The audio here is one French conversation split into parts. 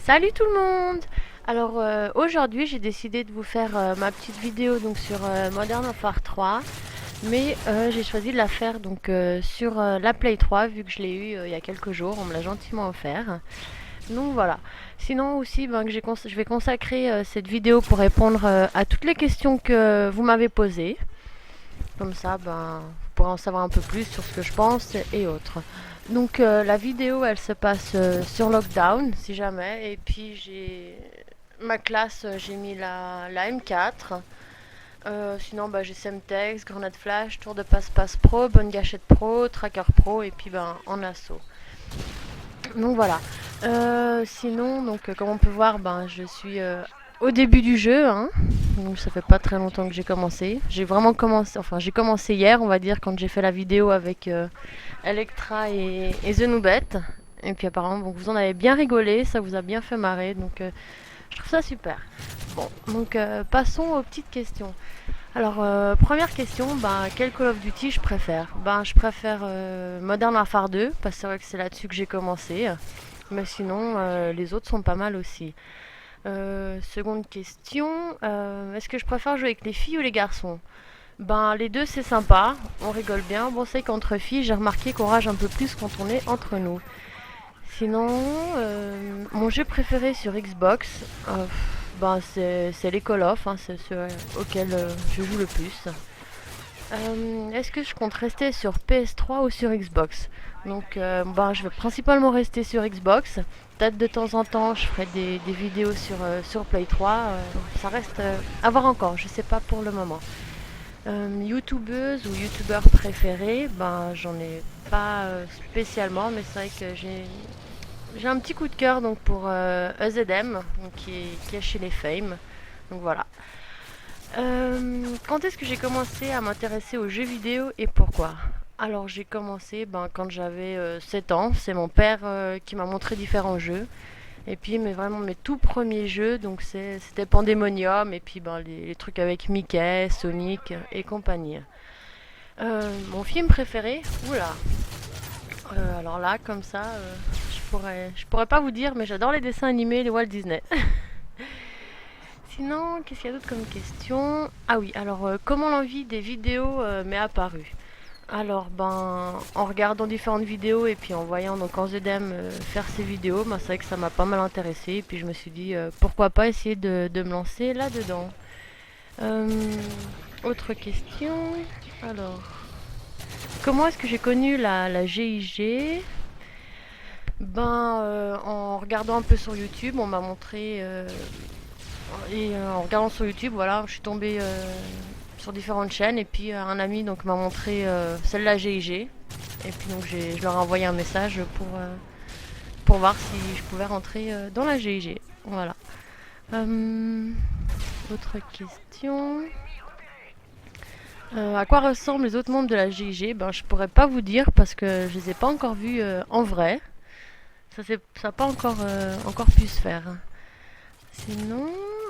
Salut tout le monde! Alors aujourd'hui j'ai décidé de vous faire ma petite vidéo donc sur Modern Warfare 3, mais j'ai choisi de la faire donc sur la Play 3 vu que je l'ai eu il y a quelques jours, on me l'a gentiment offert. Donc voilà. Sinon aussi ben, je vais consacrer cette vidéo pour répondre à toutes les questions que vous m'avez posées. Comme ça ben, vous pourrez en savoir un peu plus sur ce que je pense et autres. Donc la vidéo elle se passe sur Lockdown si jamais, et puis j'ai ma classe, j'ai mis la M4. Sinon bah, j'ai Semtex, Grenade Flash, Tour de Passe-Passe Pro, Bonne Gâchette Pro, Tracker Pro et puis ben en assaut. Donc voilà. Sinon donc comme on peut voir ben je suis au début du jeu, hein. Donc ça fait pas très longtemps que j'ai commencé. J'ai vraiment commencé, enfin j'ai commencé hier on va dire quand j'ai fait la vidéo avec Electra et The Noobette. Et puis apparemment donc, vous en avez bien rigolé, ça vous a bien fait marrer, donc je trouve ça super. Bon, donc passons aux petites questions. Alors première question, ben, quel Call of Duty je préfère? Ben je préfère Modern Warfare 2, parce que c'est vrai que c'est là-dessus que j'ai commencé. Mais sinon les autres sont pas mal aussi. Seconde question, est-ce que je préfère jouer avec les filles ou les garçons? Ben les deux c'est sympa, on rigole bien. Bon c'est qu'entre filles j'ai remarqué qu'on rage un peu plus quand on est entre nous. Sinon, mon jeu préféré sur Xbox, ben c'est les Call of, hein, c'est ceux auxquels je joue le plus. Est-ce que je compte rester sur PS3 ou sur Xbox? Donc, ben, je vais principalement rester sur Xbox. Peut-être de temps en temps, je ferai des vidéos sur Play 3. Ça reste à voir encore, je sais pas pour le moment. YouTubeuse ou youtubeur préféré, ben j'en ai pas spécialement, mais c'est vrai que j'ai un petit coup de cœur donc pour EZM, donc qui est chez les Fame. Donc voilà. Quand est-ce que j'ai commencé à m'intéresser aux jeux vidéo et pourquoi? Alors j'ai commencé ben, quand j'avais 7 ans. C'est mon père qui m'a montré différents jeux. Et puis mais vraiment mes tout premiers jeux, donc c'était Pandemonium et puis ben, les trucs avec Mickey, Sonic et compagnie. Mon film préféré? Oula. Alors là, comme ça, je pourrais pas vous dire, mais j'adore les dessins animés, les Walt Disney. Sinon, qu'est-ce qu'il y a d'autre comme question? Ah oui, alors comment l'envie des vidéos m'est apparue? Alors, ben, en regardant différentes vidéos et puis en voyant donc Anzedem faire ses vidéos, ben, c'est vrai que ça m'a pas mal intéressé. Et puis je me suis dit, pourquoi pas essayer de me lancer là-dedans. Euh, Autre question. Alors, comment est-ce que j'ai connu la GIG? Ben, en regardant un peu sur YouTube, on m'a montré en regardant sur YouTube, voilà, je suis tombée sur différentes chaînes et puis un ami donc m'a montré celle-là GIG et puis donc je leur ai envoyé un message pour voir si je pouvais rentrer dans la GIG. Voilà. Euh, Autre question. À quoi ressemblent les autres membres de la GIG? Ben, je pourrais pas vous dire parce que je les ai pas encore vus en vrai. Ça n'a pas encore pu se faire. Sinon,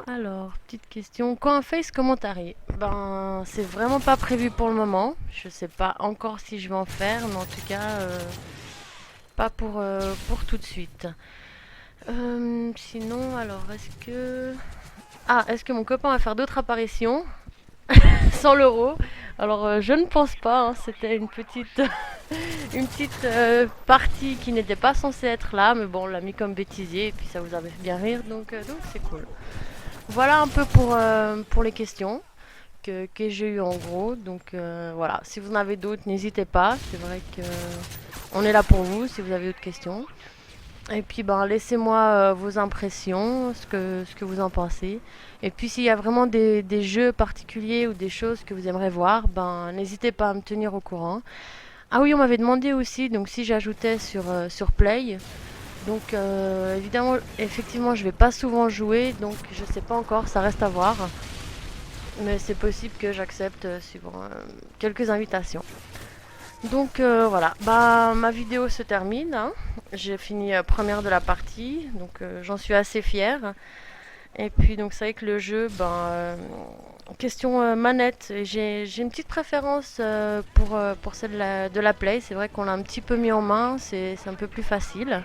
alors, petite question. Quand un face commentary? Ben, c'est vraiment pas prévu pour le moment. Je sais pas encore si je vais en faire, mais en tout cas, pas pour tout de suite. Sinon, alors, est-ce que... Ah, est-ce que mon copain va faire d'autres apparitions sans l'euro? Alors, je ne pense pas, hein. C'était une petite partie qui n'était pas censée être là, mais bon, on l'a mis comme bêtisier et puis ça vous avait fait bien rire, donc c'est cool. Voilà un peu pour les questions que j'ai eues en gros. Donc voilà, si vous en avez d'autres, n'hésitez pas. C'est vrai que on est là pour vous si vous avez d'autres questions. Et puis ben, laissez-moi vos impressions, ce que vous en pensez. Et puis s'il y a vraiment des jeux particuliers ou des choses que vous aimeriez voir, ben, n'hésitez pas à me tenir au courant. Ah oui, on m'avait demandé aussi donc si j'ajoutais sur Play. Donc évidemment, effectivement, je vais pas souvent jouer, donc je sais pas encore, ça reste à voir. Mais c'est possible que j'accepte suivant quelques invitations. Donc voilà, bah ma vidéo se termine, hein. J'ai fini première de la partie, donc j'en suis assez fière. Et puis donc c'est vrai que le jeu, ben question manette, j'ai une petite préférence pour celle de la Play. C'est vrai qu'on l'a un petit peu mis en main, c'est un peu plus facile.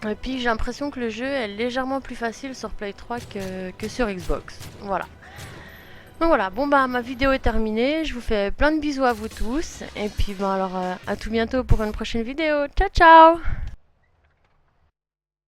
Et puis j'ai l'impression que le jeu est légèrement plus facile sur Play 3 que sur Xbox. Voilà. Donc voilà, bon bah ma vidéo est terminée, je vous fais plein de bisous à vous tous, et puis bon alors à tout bientôt pour une prochaine vidéo. Ciao ciao!